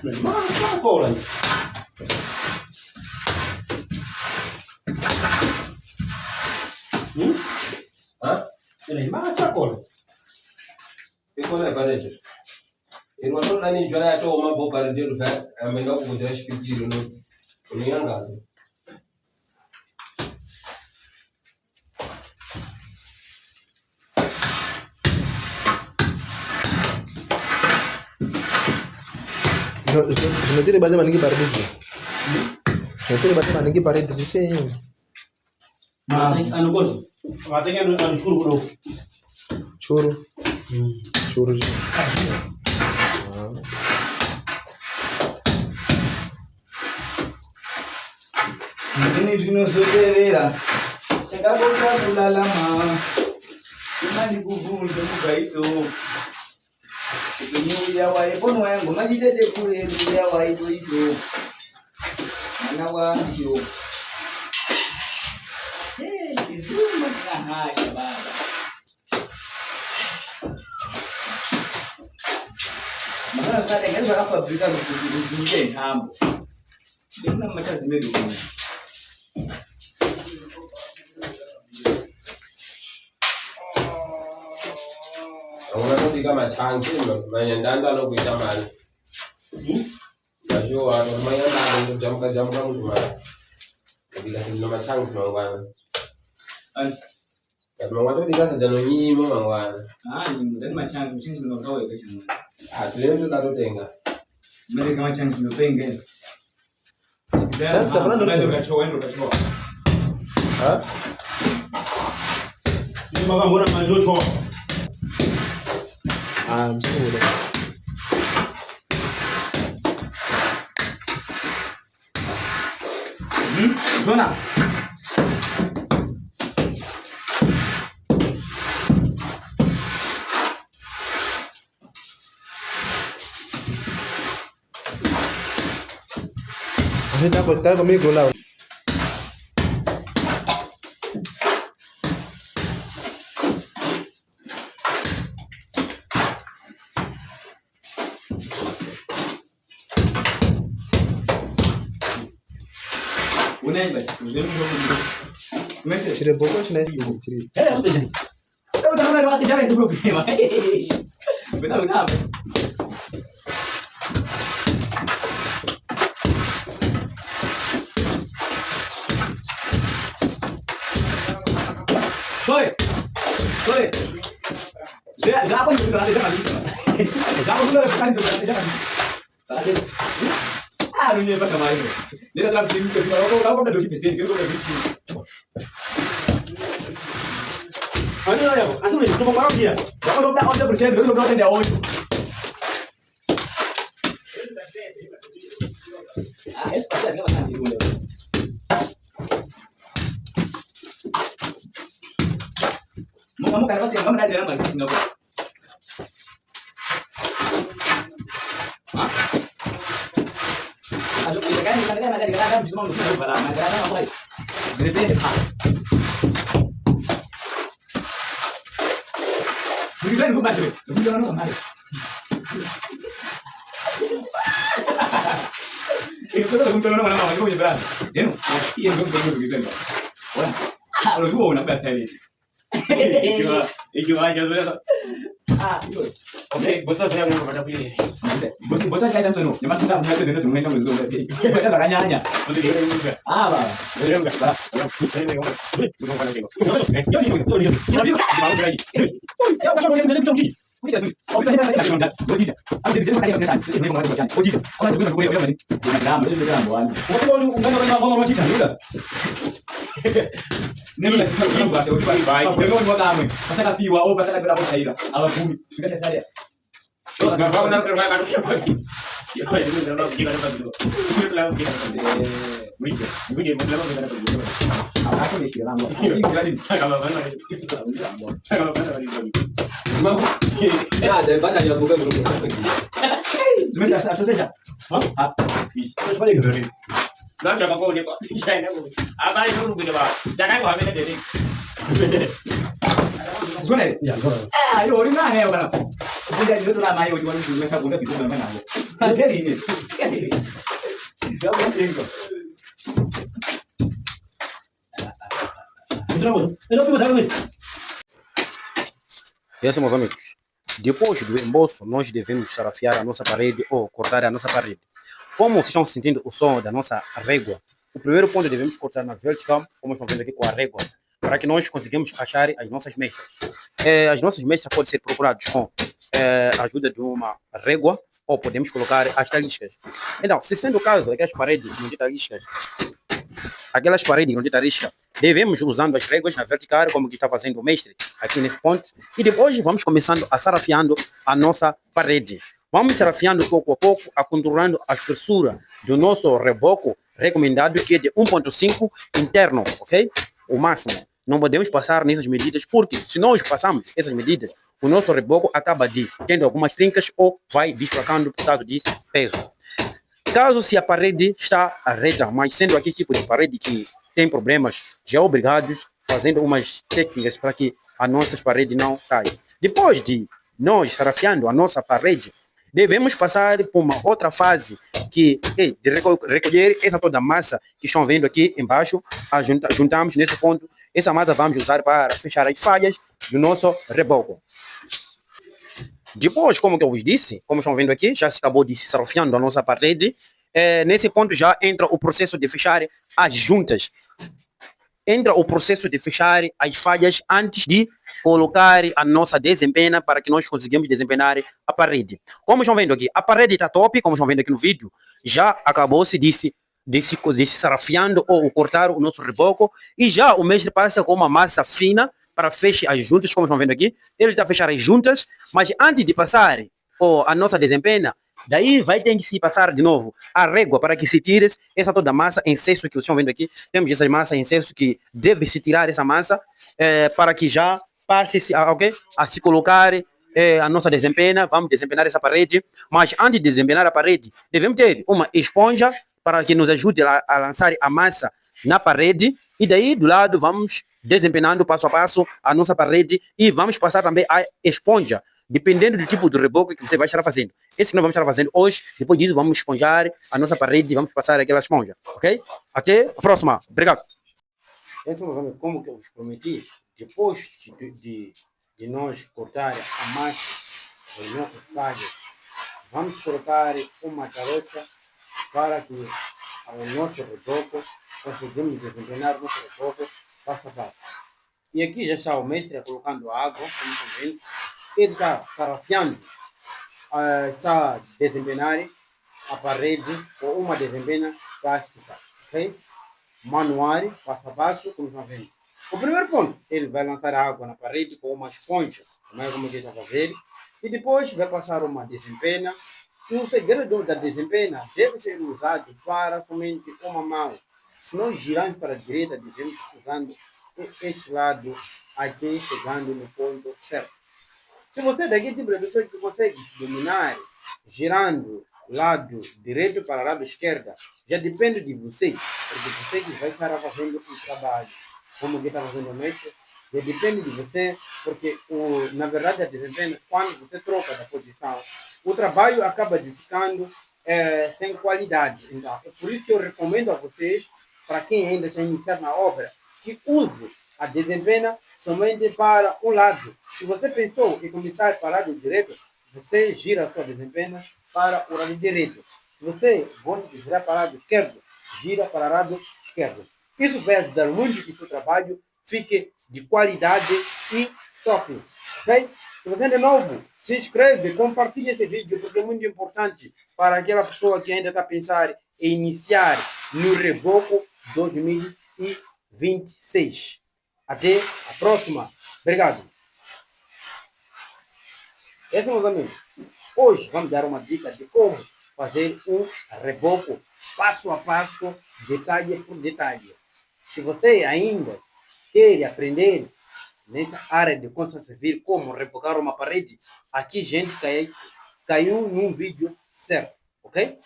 Mana sakola ini? Hah? Ini mana sakola? Ikola barede. Irwato nani jwana yato mambo barede rufa amenda kujira shipiki runo. Uniyanga. Nanti dia baca mana ki parit itu. Nanti dia baca mana ki parit itu sih. Anu bos, katanya anu suruh bro. Churu. Churu. Ini dino sodera. Cakap bola bola lama. Cuma dibubung untuk gaiso. Ini dia wai pun wai, mengaji dia kure dia wai itu. Mana wai itu? Itu mana sebab? Mana kadang-kadang berapa berita begitu yang ham. Dia nak macam semedu. Awala to diga machangi mayandanda no kuita mali. Ajo anu mayanda no jamka mutuma. Diga sino machangi mangwana. Mangwana diga sajano nyimo mangwana. Nyimo dan machangi no kawai kashin. Tulenzo na tenga. Mimi kama machangi no penga. Sasa bwana ndo kachoa. Ah? Ini maka mbona manjocho? Msimu ule. Dona. Kita kami gula. Unai bas, Sire pokok sih sire. Apa saja? Saya udah mulai masih jalan sebelum ini, benar. Soy. Dia apa juga ada kan bisa. Kamu dulu rekan juga ada kan. Ada. Dunia pas sama ini. Dia dalam sini kalau kamu udah duduk di sini, kau udah duduk. Ano ya? Asal ni, cuma parang dia. Kalau udah bersih, kalau udah dia on. Es pasti ada makan di dulu. Kamu kan pasti kamu ada dalam balik Singapura. Hah? Kalau kita kan ada di dalam bisa mau nulis barang, ada apa lagi? Berarti Bukan bukan tu. Bukan orang mana. Itu tu bukan orang mana. Itu punya brand. Ini, ini bukan begitu. Orang, lu gua nak best tadi. Itu aja tu. Itu. Okey, bosnya saya mau pada pilih. Bosnya kayak macam tu. Yang masuk dalam saya tu dia semua yang betul tadi. Kita nak tanya. Untuk dia juga. Ba. Dia enggak. Ba. Ini enggak. Bukan pada tengok. Ini. Mau lagi. Ya, kau jangan jadi macam ni. Bisa tu. Oh, kita nak tanya macam tu. Boleh. Aku jadi macam ni saya. Ini memang macam. Oh, jadi. Aku nak boleh macam ni. Dia nak macam ni buat. Kau unggan orang macam ni juga. Ni lah kita bahasa orang baik. Dia mau buat apa? Pasal nak fiwa, pasal nak berapa cair. Alam bumi. Sudah saya. So, nak bawa nak kerja kan dia bagi. Ya, itu dah nak kita dapat dulu. Kita lalu kita dapat. Begini macam kita dapat dulu. Aku ni sih lama. Ini jadi kalau mana kita lama. Kalau mana lagi. Mau. Ya, ada banyak yang bukan belum. Sebentar satu saja. Hah? Terus balik ke sini. Nó cho con cô đi con chạy nó bay nó bị bà chạy cái gọi bên đây đi Sebenarnya, ya, ini orang mana ya kan? Kita itu lama ya, cuma bisa buat itu mana mana. Jadi ini, Kama singo. E assim, meus amigos, depois do embolso, nós devemos sarafiar a nossa parede ou cortar a nossa parede. Como vocês estão sentindo o som da nossa régua, o primeiro ponto devemos cortar na vertical, como estão vendo aqui com a régua, para que nós conseguimos achar as nossas mestras. As nossas mestras podem ser procuradas com a ajuda de uma régua ou podemos colocar as taliscas. Então, se sendo o caso, aquelas paredes não têm taliscas, devemos usando as réguas na vertical, como que está fazendo o mestre aqui nesse ponto, e depois vamos começando a sarafiando a nossa parede. Vamos sarafiando pouco a pouco, controlando a espessura do nosso reboco recomendado, que é de 1.5 interno, ok? O máximo. Não podemos passar nessas medidas, porque se nós passarmos essas medidas, o nosso reboco acaba tendo algumas trincas ou vai desplacando por causa de peso. Caso se a parede está reta, mas sendo aqui tipo de parede que tem problemas, já obrigados fazendo umas técnicas para que as nossas paredes não caiam. Depois de nós sarafiando a nossa parede, devemos passar por uma outra fase que é de recolher essa toda massa que estão vendo aqui embaixo, juntamos nesse ponto. Essa massa vamos usar para fechar as falhas do nosso reboco. Depois, como que eu vos disse, como estão vendo aqui, já se acabou de sarafiando a nossa parede. Nesse ponto já entra o processo de fechar as juntas. Entra o processo de fechar as falhas antes de colocar a nossa desempena para que nós conseguimos desempenar a parede. Como estão vendo aqui, a parede está top, como estão vendo aqui no vídeo, já acabou-se de se sarafiando ou cortar o nosso reboco e já o mestre passa com uma massa fina para fechar as juntas, como estão vendo aqui. Ele está a fechar as juntas, mas antes de passar a nossa desempena, daí vai ter que se passar de novo a régua para que se tire essa toda massa em excesso que vocês estão vendo aqui. Temos essa massa em excesso que deve se tirar essa massa para que já passe a se colocar a nossa desempena. Vamos desempenar essa parede, mas antes de desempenar a parede, devemos ter uma esponja para que nos ajude a lançar a massa na parede e daí do lado vamos desempenando passo a passo a nossa parede e vamos passar também a esponja, dependendo do tipo de reboco que você vai estar fazendo. Esse que nós vamos estar fazendo hoje, depois disso vamos esponjar a nossa parede e vamos passar aquela esponja, ok? Até a próxima. Obrigado. Como que eu vos prometi, depois de nós cortar a massa dos nossos falhos, vamos colocar uma tarocha para que o nosso reboco conseguimos desempenhar o nosso reboco passo a passo. E aqui já está o mestre colocando água, como estão vendo. Ele está sarafiando, está a desempenar a parede com uma desempena plástica, ok? Manual, passo a passo, como estão vendo. O primeiro ponto, ele vai lançar a água na parede com uma esponja, como ele está a fazer, e depois vai passar uma desempena. E o segredo da desempena deve ser usado para somente uma mão. Se nós girarmos para a direita, devemos usando este lado aqui, chegando no ponto certo. Se você daqui tipo de pessoa que consegue dominar girando lado direito para lado esquerdo, já depende de você, porque você que vai estar fazendo o trabalho, como que está fazendo o mestre, já depende de você, porque na verdade a desempenho, quando você troca da posição, o trabalho acaba de ficando sem qualidade. Então, é por isso que eu recomendo a vocês, para quem ainda está iniciando na obra, que use a desempena somente para um lado. Se você pensou em começar para o lado direito, você gira a sua desempena para o lado direito. Se você gosta de girar para o lado esquerdo, gira para o lado esquerdo. Isso vai ajudar muito que o seu trabalho fique de qualidade e top. Ok? Se você é de novo, se inscreve, compartilhe esse vídeo, porque é muito importante para aquela pessoa que ainda está a pensar em iniciar no reboco 2026. Até a próxima. Obrigado. Esse, meus amigos, hoje vamos dar uma dica de como fazer um reboco passo a passo, detalhe por detalhe. Se você ainda quer aprender nessa área de construção civil como rebocar uma parede, aqui gente caiu num vídeo certo, ok?